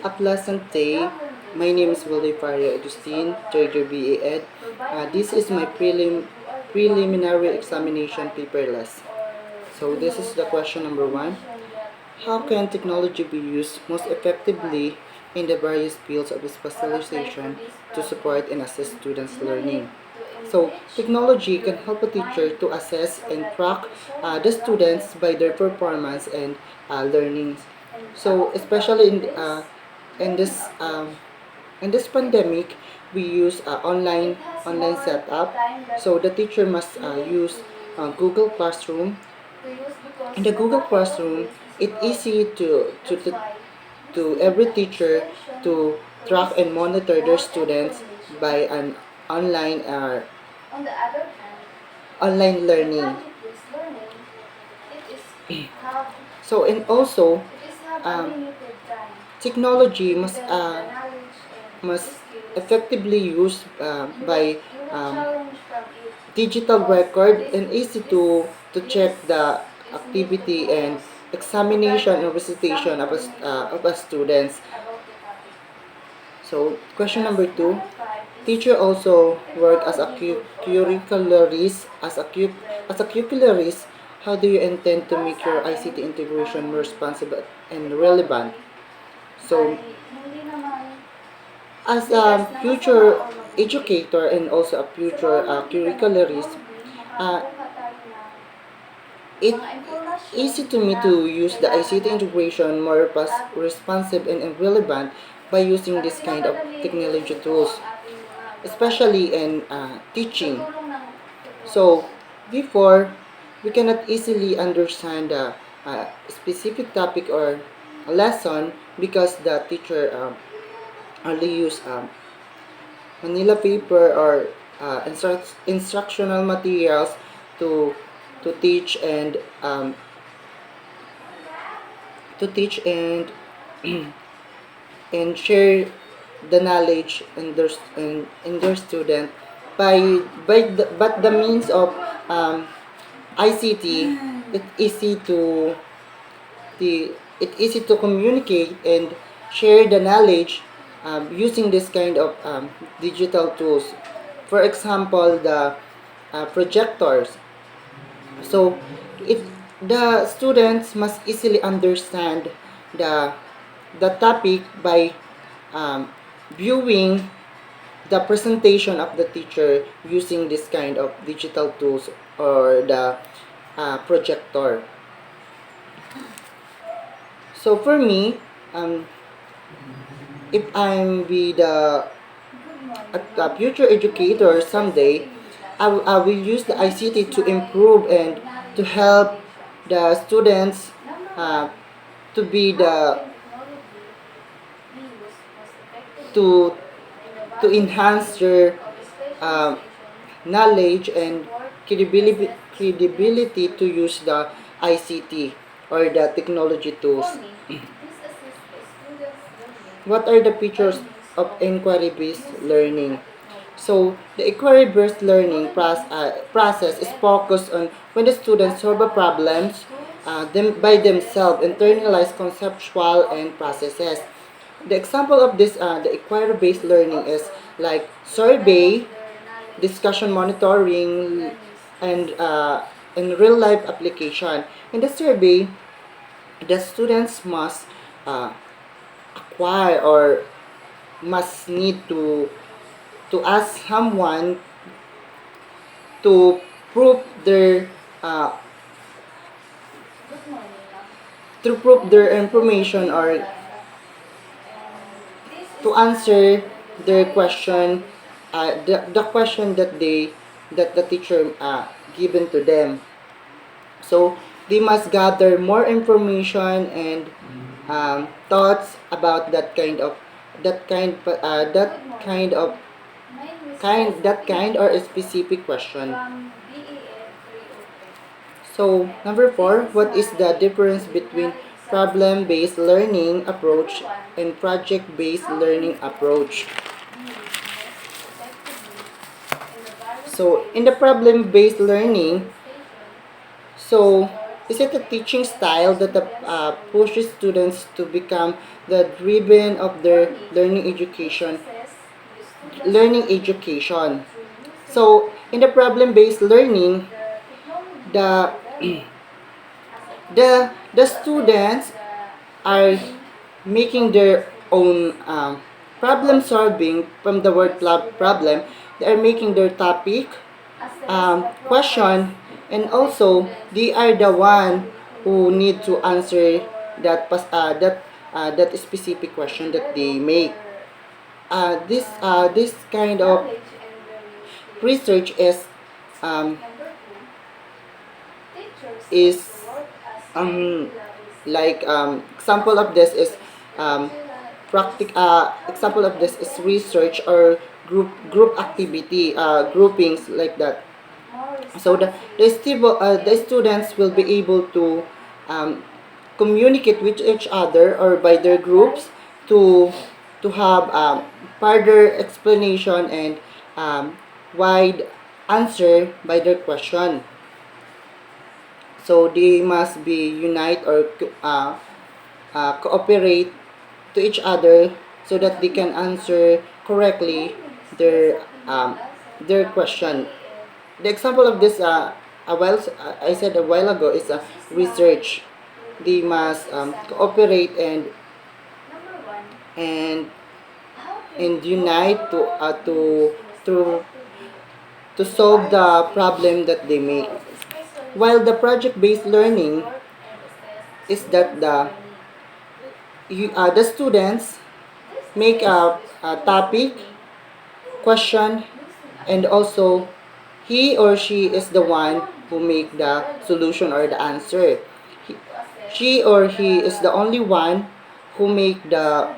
A pleasant day. My name is Willie Faria Agustin, third year BA Ed. This is my preliminary examination paperless. So this is the question number 1. How can technology be used most effectively in the various fields of specialization to support and assist students' learning? So, technology can help a teacher to assess and track the students by their performance and learning. So, especially in this um, in this pandemic, we use online setup. So the teacher must use Google Classroom. In the Google Classroom, it's easy to every teacher to track and monitor their students by an online online learning. So and also um, technology must effectively used by digital record and easy to check the activity and examination and recitation of a students. So question number 2, teacher also work as a curricularist. As a curricularist, how do you intend to make your ICT integration more responsible and relevant? So as a future educator and also a future curricularist, uh, it easy to me to use the ICT integration more responsive and relevant by using this kind of technology tools, especially in teaching. So before, we cannot easily understand a specific topic or a lesson because the teacher only use manila paper or instructional materials to to teach and um, to teach and and share the knowledge in their student but the means of ICT. It easy to it's easy to communicate and share the knowledge using this kind of digital tools. For example, the projectors. So, it the students must easily understand the the topic by um, viewing the presentation of the teacher using this kind of digital tools or the projector. So for me, if I'm be a future educator someday, I will use the ICT to improve and to help the students uh, to be the to to enhance their um, knowledge and credibility to use the ICT or the technology tools. What are the features of inquiry-based learning? So, the inquiry-based learning process is focused on when the students solve a problems by themselves, internalize conceptual and processes. The example of this, the inquiry-based learning is like survey, discussion monitoring, and real-life application. In the survey, the students must uh, acquire or must need to ask someone to prove their uh, to prove their information or to answer their question, the question that the teacher given to them. So they must gather more information and thoughts about that kind of that kind or a specific question. So number 4, what is the difference between problem-based learning approach and project-based learning approach? So in the problem-based learning, so Is it a teaching style that pushes students to become the driven of their learning education? So in the problem-based learning, the the students are making their own problem solving from the word problem. They are making their topic, question, and also they are the one who need to answer that specific question that they make. This kind of research um, is um, like example of this is um, example of this is research or group activity, groupings like that. So the students will be able to um, communicate with each other or by their groups to have further explanation and wide answer by their question. So they must be unite or cooperate to each other so that they can answer correctly their question. The example of this I said a while ago is research. They must cooperate and unite to to solve the problem that they make. While the project-based learning is that the students make a topic, question, and also he or she is the one who make the solution or the answer. He, she or he is the only one who make the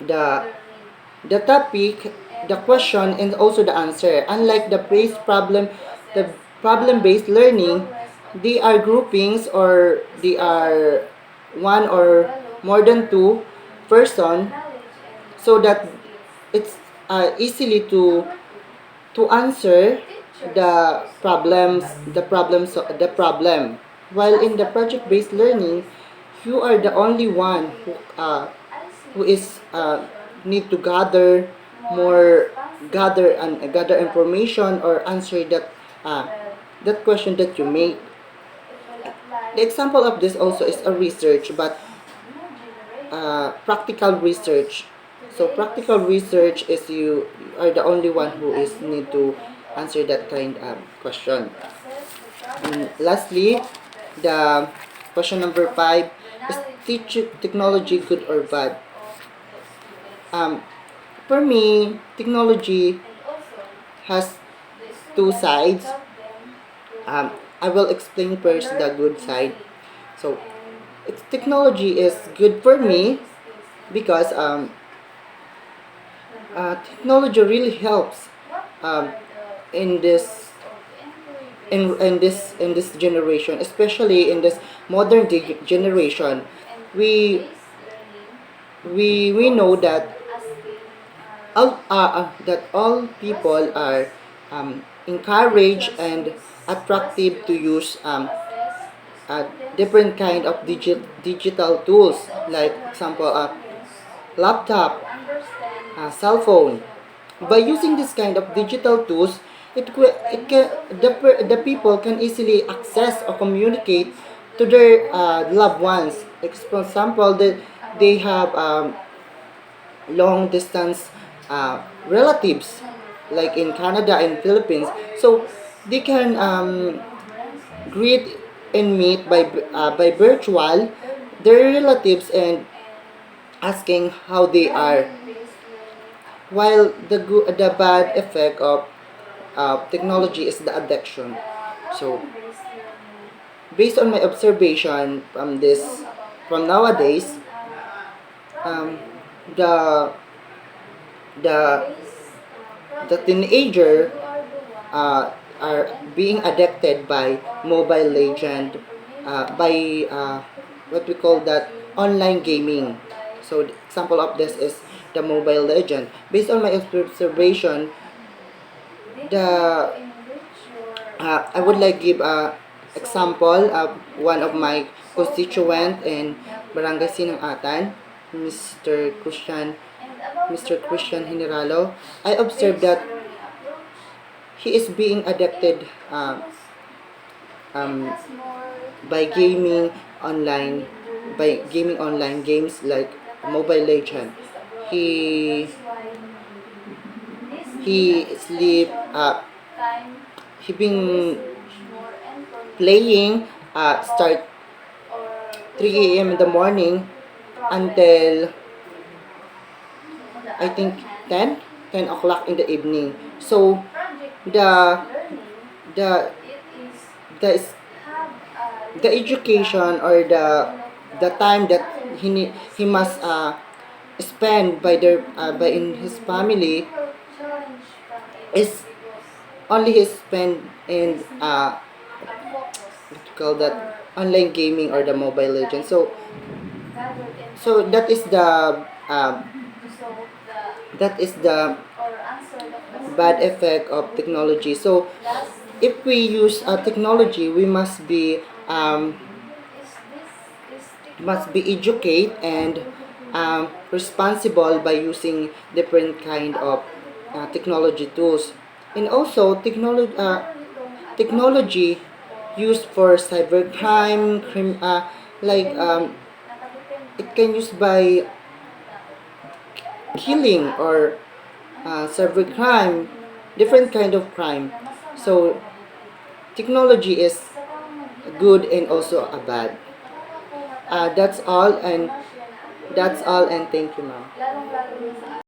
the topic, the question, and also the answer. Unlike the problem-based learning, they are groupings or they are one or more than two person, so that it's easily to answer the problem. While in the project-based learning, you are the only one who is need to gather information or answer that question that you make. The example of this also is a research, but practical research. So practical research is you are the only one who is need to answer that kind of question. And lastly, the question number 5 is teach technology good or bad? Um, for me, technology has two sides. I will explain first the good side. So, technology is good for me because technology really helps um, in this in this generation, especially in this modern generation. We we know that all people are encouraged and attractive to use different kind of digital tools, like example laptop, cell phone. By using this kind of digital tools, it can the people can easily access or communicate to their loved ones. Like, for example, they have long distance relatives like in Canada and Philippines, so they can greet and meet by virtual their relatives and asking how they are. While the bad effect of technology is the addiction. So based on my observation from nowadays, um, the the the teenager are being addicted by mobile legend, by what we call that online gaming. So the example of this is the mobile legend. Based on my observation, the I would like give example, one of my constituent in Barangay Sinangatan, Mr. Christian Generalo, I observed that he is being addicted um, by gaming online, games like Mobile Legend. He he sleep he been playing start 3 a.m. in the morning until I think 10 o'clock in the evening. So the the the is- the education or the time that he must spend by in his family is only his spend in what you call that, online gaming or the Mobile Legends. So uh, that is the bad effect of technology. So if we use technology, we must be educate and responsible by using different kind of technology tools. And also technology used for cybercrime, like it can use by killing or cybercrime, different kind of crime. So technology is good and also a bad. That's all and thank you, ma'am.